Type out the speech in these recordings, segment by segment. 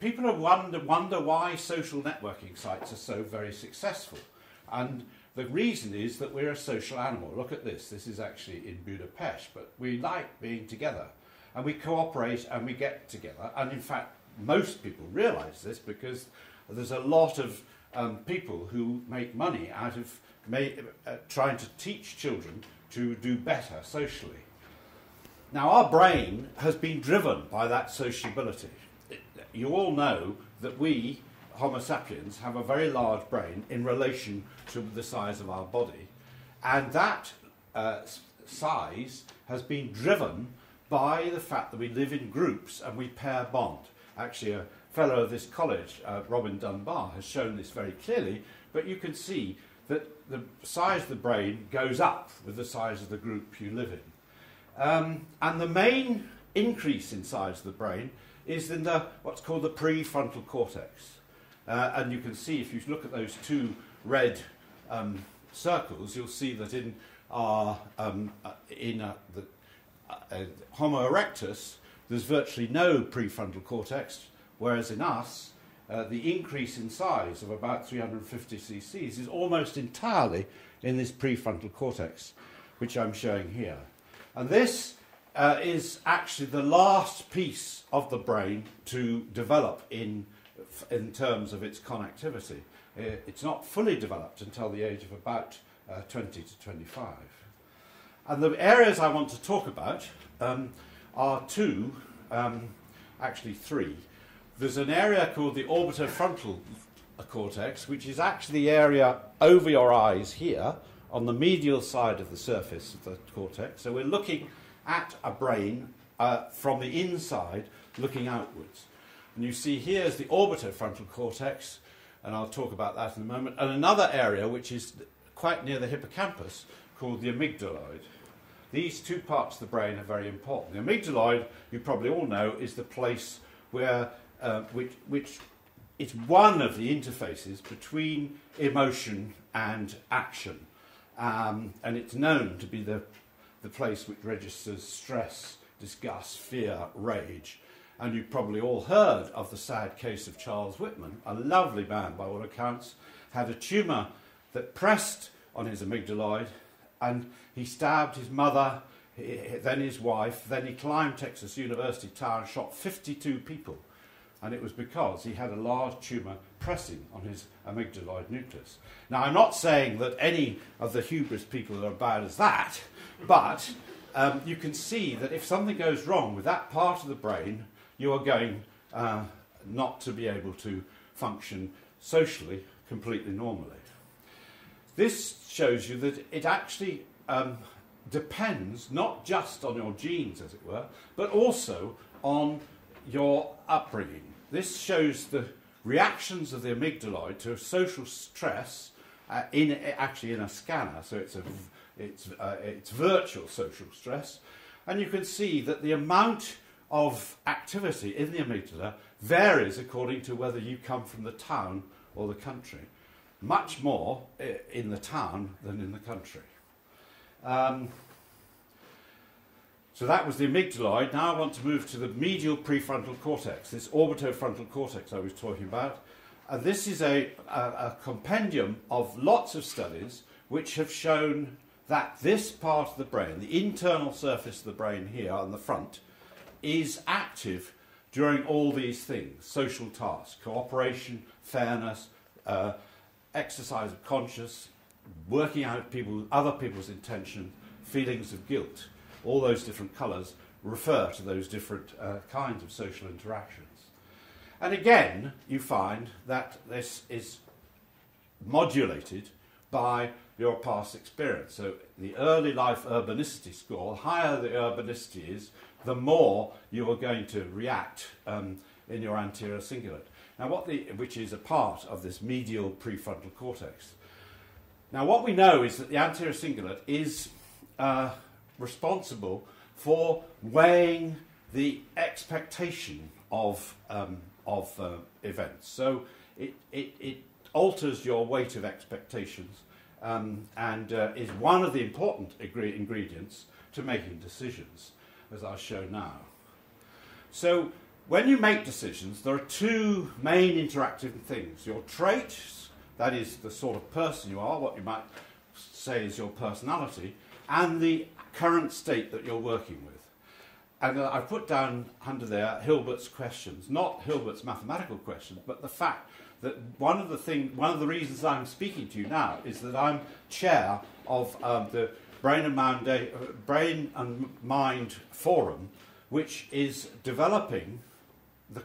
people have wonder why social networking sites are so very successful. And the reason is that we're a social animal. Look at this. This is actually in Budapest, but we like being together. And we cooperate and we get together. And in fact, most people realise this because there's a lot of people who make money out of trying to teach children to do better socially. Now, our brain has been driven by that sociability. You all know that we, Homo sapiens, have a very large brain in relation to the size of our body. And that size has been driven by the fact that we live in groups and we pair bond. Actually, a fellow of this college, Robin Dunbar, has shown this very clearly, but you can see that the size of the brain goes up with the size of the group you live in. And the main increase in size of the brain is in what's called the prefrontal cortex. And you can see, if you look at those two red circles, you'll see that in the Homo erectus, there's virtually no prefrontal cortex, whereas in us, the increase in size of about 350 cc's is almost entirely in this prefrontal cortex, which I'm showing here. And this is actually the last piece of the brain to develop in terms of its connectivity. It's not fully developed until the age of about 20 to 25. And the areas I want to talk about are two, actually three. There's an area called the orbitofrontal cortex, which is actually the area over your eyes here on the medial side of the surface of the cortex. So we're looking at a brain from the inside, looking outwards. And you see here's the orbitofrontal cortex, and I'll talk about that in a moment, and another area which is quite near the hippocampus called the amygdaloid. These two parts of the brain are very important. The amygdaloid, you probably all know, is the place where, which is one of the interfaces between emotion and action. And it's known to be the place which registers stress, disgust, fear, rage. And you've probably all heard of the sad case of Charles Whitman, a lovely man by all accounts, had a tumour that pressed on his amygdaloid, and he stabbed his mother, then his wife, then he climbed Texas University Tower and shot 52 people. And it was because he had a large tumour pressing on his amygdaloid nucleus. Now, I'm not saying that any of the hubris people are as bad as that, but you can see that if something goes wrong with that part of the brain, you are going not to be able to function socially completely normally. This shows you that it actually depends not just on your genes, as it were, but also on your upbringing. This shows the reactions of the amygdaloid to social stress actually in a scanner, so it's virtual social stress, and you can see that the amount of activity in the amygdala varies according to whether you come from the town or the country. Much more in the town than in the country. So that was the amygdaloid. Now I want to move to the medial prefrontal cortex, this orbitofrontal cortex I was talking about. And this is a compendium of lots of studies which have shown that this part of the brain, the internal surface of the brain here on the front, is active during all these things: social tasks, cooperation, fairness, exercise of conscience, working out other people's intention, feelings of guilt. All those different colours refer to those different kinds of social interactions. And again, you find that this is modulated by your past experience. So the early life urbanicity score, the higher the urbanicity is, the more you are going to react in your anterior cingulate. Now, which is a part of this medial prefrontal cortex. Now, what we know is that the anterior cingulate is responsible for weighing the expectation of events. So it alters your weight of expectations and is one of the important ingredients to making decisions, as I'll show now. So when you make decisions, there are two main interactive things. Your traits, that is the sort of person you are, what you might say is your personality, and the current state that you're working with. And I've put down under there Hilbert's questions, not Hilbert's mathematical questions, but the fact that one of the reasons I'm speaking to you now is that I'm chair of the Brain and Mind Forum, which is developing the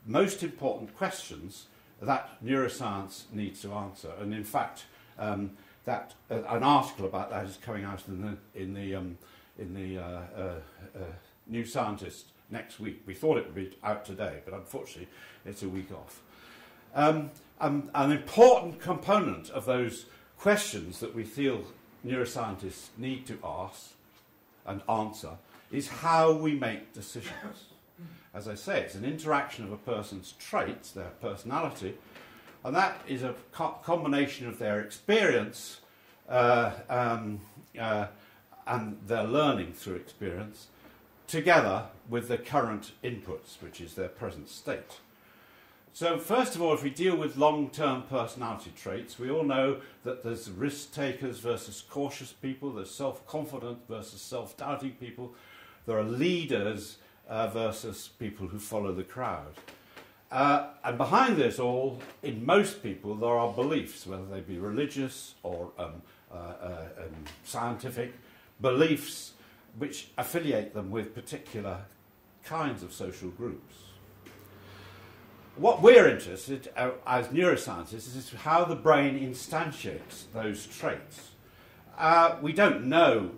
most important questions that neuroscience needs to answer. And in fact, an article about that is coming out in the New Scientist next week. We thought it would be out today, but unfortunately it's a week off. An important component of those questions that we feel neuroscientists need to ask and answer is how we make decisions. As I say, it's an interaction of a person's traits, their personality, and that is a combination of their experience and their learning through experience, together with the current inputs, which is their present state. So first of all, if we deal with long-term personality traits, we all know that there's risk-takers versus cautious people, there's self-confident versus self-doubting people, there are leaders versus people who follow the crowd. And behind this all, in most people, there are beliefs, whether they be religious or scientific beliefs, which affiliate them with particular kinds of social groups. What we're interested as neuroscientists is how the brain instantiates those traits. We don't know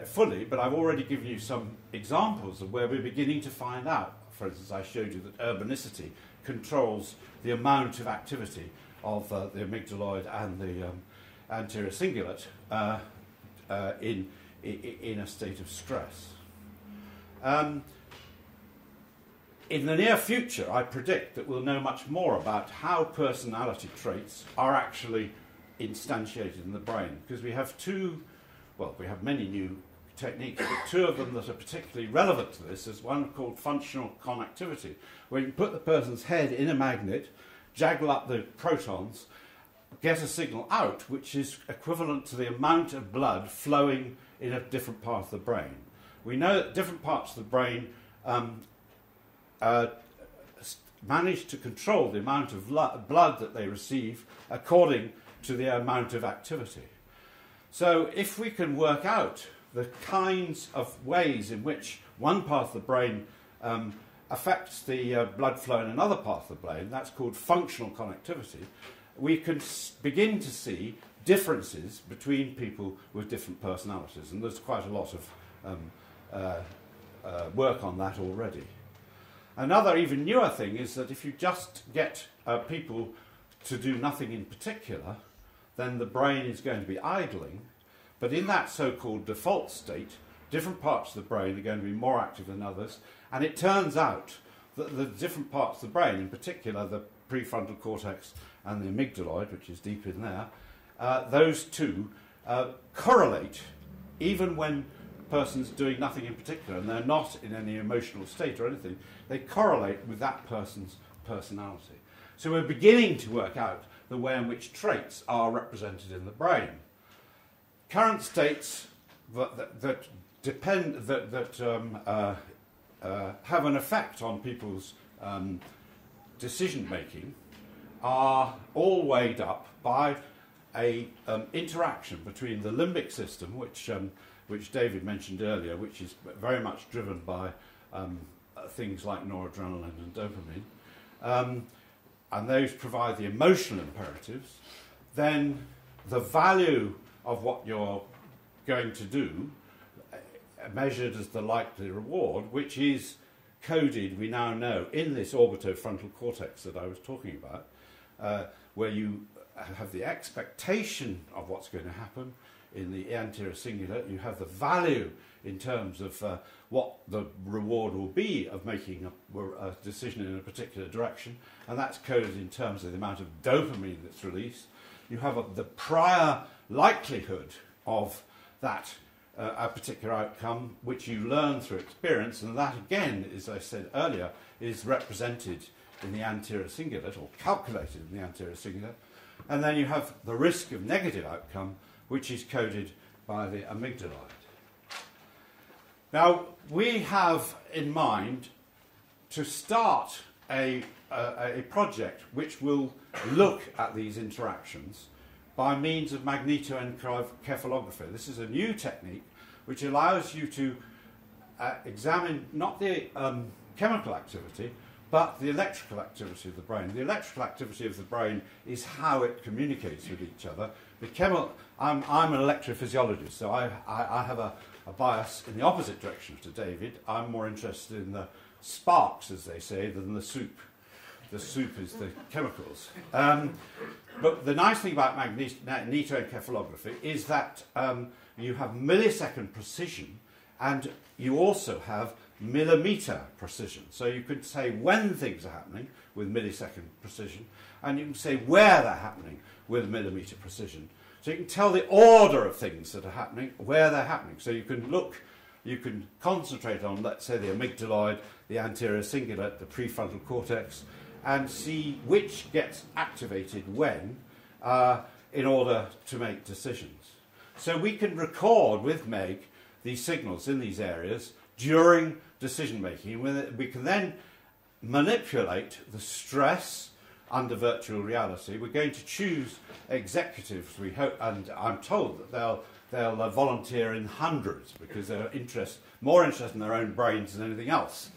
fully, but I've already given you some examples of where we're beginning to find out. For instance, I showed you that urbanicity controls the amount of activity of the amygdaloid and the anterior cingulate in a state of stress. In the near future, I predict that we'll know much more about how personality traits are actually instantiated in the brain, because we have we have many new techniques, but two of them that are particularly relevant to this is one called functional connectivity, where you can put the person's head in a magnet, jaggle up the protons, get a signal out, which is equivalent to the amount of blood flowing in a different part of the brain. We know that different parts of the brain manage to control the amount of blood that they receive according to the amount of activity. So if we can work out the kinds of ways in which one part of the brain affects the blood flow in another part of the brain, that's called functional connectivity, we can begin to see differences between people with different personalities, and there's quite a lot of work on that already. Another even newer thing is that if you just get people to do nothing in particular, then the brain is going to be idling, but in that so-called default state, different parts of the brain are going to be more active than others, and it turns out that the different parts of the brain, in particular the prefrontal cortex and the amygdaloid, which is deep in there, those two correlate even when a person's doing nothing in particular and they're not in any emotional state or anything, they correlate with that person's personality. So we're beginning to work out the way in which traits are represented in the brain. Current states that have an effect on people's decision making are all weighed up by a interaction between the limbic system, which David mentioned earlier, which is very much driven by things like noradrenaline and dopamine, and those provide the emotional imperatives. Then the value of what you're going to do, measured as the likely reward, which is coded, we now know, in this orbitofrontal cortex that I was talking about, where you have the expectation of what's going to happen in the anterior cingulate. You have the value in terms of what the reward will be of making a decision in a particular direction, and that's coded in terms of the amount of dopamine that's released. You have the prior likelihood of that a particular outcome, which you learn through experience, and that again, as I said earlier, is represented in the anterior cingulate, or calculated in the anterior cingulate. And then you have the risk of negative outcome, which is coded by the amygdaloid. Now, we have in mind to start a project which will look at these interactions by means of magnetoencephalography. This is a new technique which allows you to examine not the chemical activity, but the electrical activity of the brain. The electrical activity of the brain is how it communicates with each other. I'm an electrophysiologist, so I have a bias in the opposite direction to David. I'm more interested in the sparks, as they say, than the soup. The soup is the chemicals. But the nice thing about magnetoencephalography is that you have millisecond precision, and you also have millimeter precision. So you could say when things are happening with millisecond precision, and you can say where they're happening with millimeter precision. So you can tell the order of things that are happening, where they're happening. So you can look, you can concentrate on, let's say, the amygdaloid, the anterior cingulate, the prefrontal cortex, and see which gets activated when in order to make decisions. So we can record with Meg these signals in these areas during decision making. We can then manipulate the stress under virtual reality. We're going to choose executives, we hope, and I'm told that they'll volunteer in hundreds because they're more interested in their own brains than anything else.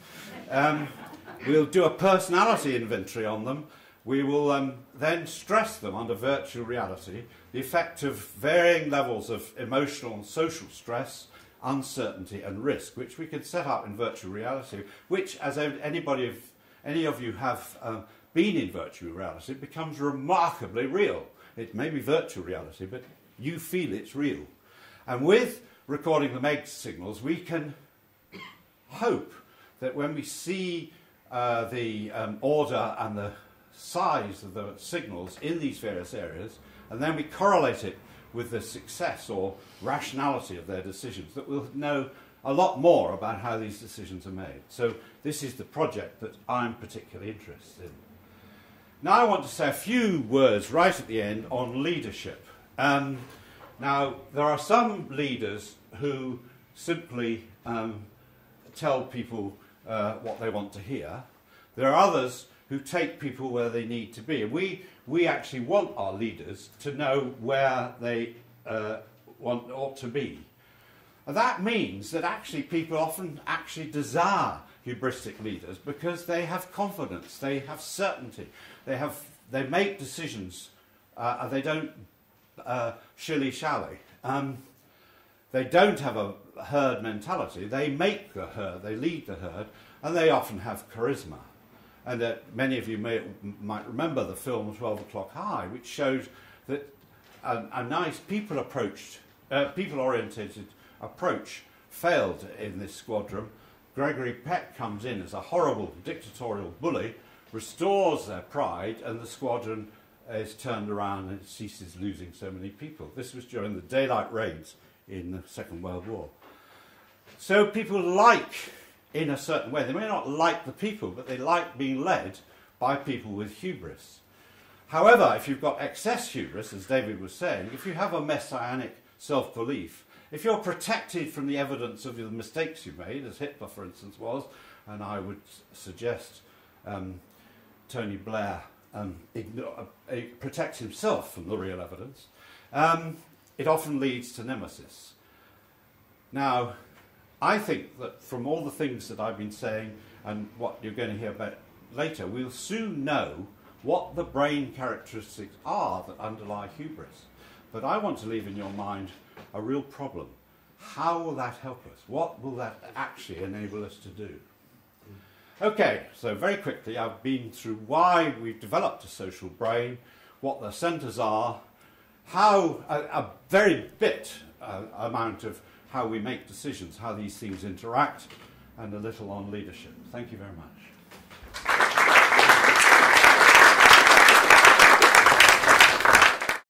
We'll do a personality inventory on them. We will then stress them under virtual reality, the effect of varying levels of emotional and social stress, uncertainty and risk, which we can set up in virtual reality, which, as any of you have been in virtual reality, it becomes remarkably real. It may be virtual reality, but you feel it's real. And with recording the MEG signals, we can hope that when we see the order and the size of the signals in these various areas, and then we correlate it with the success or rationality of their decisions, that we'll know a lot more about how these decisions are made. So this is the project that I'm particularly interested in. Now I want to say a few words right at the end on leadership. Now there are some leaders who simply tell people what they want to hear. There are others who take people where they need to be. And we actually want our leaders to know where they ought to be. And that means that actually people often actually desire hubristic leaders because they have confidence, they have certainty, they make decisions, and they don't shilly-shally. They don't have a herd mentality. They make the herd, they lead the herd, and they often have charisma. And many of you might remember the film 12 O'Clock High, which showed that a nice people-orientated approach failed in this squadron. Gregory Peck comes in as a horrible dictatorial bully, restores their pride, and the squadron is turned around and it ceases losing so many people. This was during the daylight raids in the Second World War. So people like, in a certain way, they may not like the people, but they like being led by people with hubris. However, if you've got excess hubris, as David was saying, if you have a messianic self-belief, if you're protected from the evidence of the mistakes you made, as Hitler, for instance, was, and I would suggest Tony Blair protects himself from the real evidence, it often leads to nemesis. Now, I think that from all the things that I've been saying and what you're going to hear about later, we'll soon know what the brain characteristics are that underlie hubris. But I want to leave in your mind a real problem. How will that help us? What will that actually enable us to do? Okay, so very quickly, I've been through why we've developed a social brain, what the centres are, how a very bit amount of how we make decisions, how these things interact, and a little on leadership. Thank you very much.